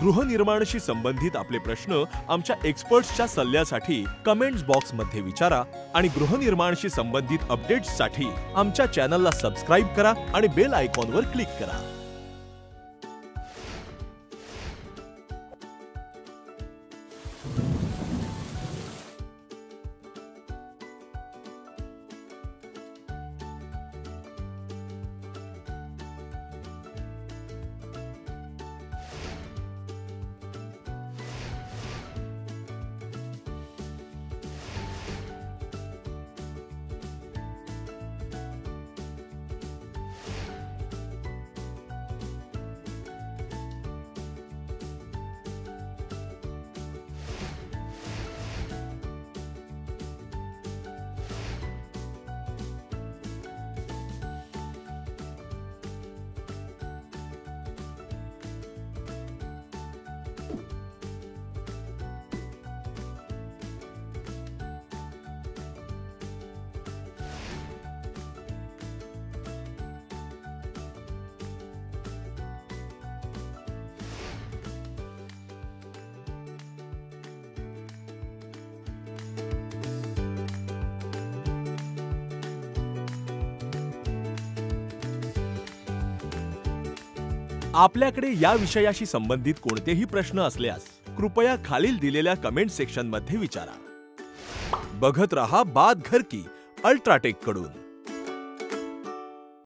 गृहनिर्माणाशी संबंधित आपले प्रश्न आमच्या एक्सपर्ट्सच्या सल्ल्यासाठी कमेंट्स बॉक्समध्ये विचारा आणि गृहनिर्माणाशी संबंधित अपडेट्ससाठी आमच्या चॅनलला सबस्क्राईब करा आणि बेल आयकॉनवर क्लिक करा. आपल्याकडे या विषयाशी संबंधित कोणतेही प्रश्न असल्यास कृपया खालील दिलेल्या कमेंट सेक्शनमध्ये विचारा. बघत रहा बात घर की अल्ट्राटेक कडून.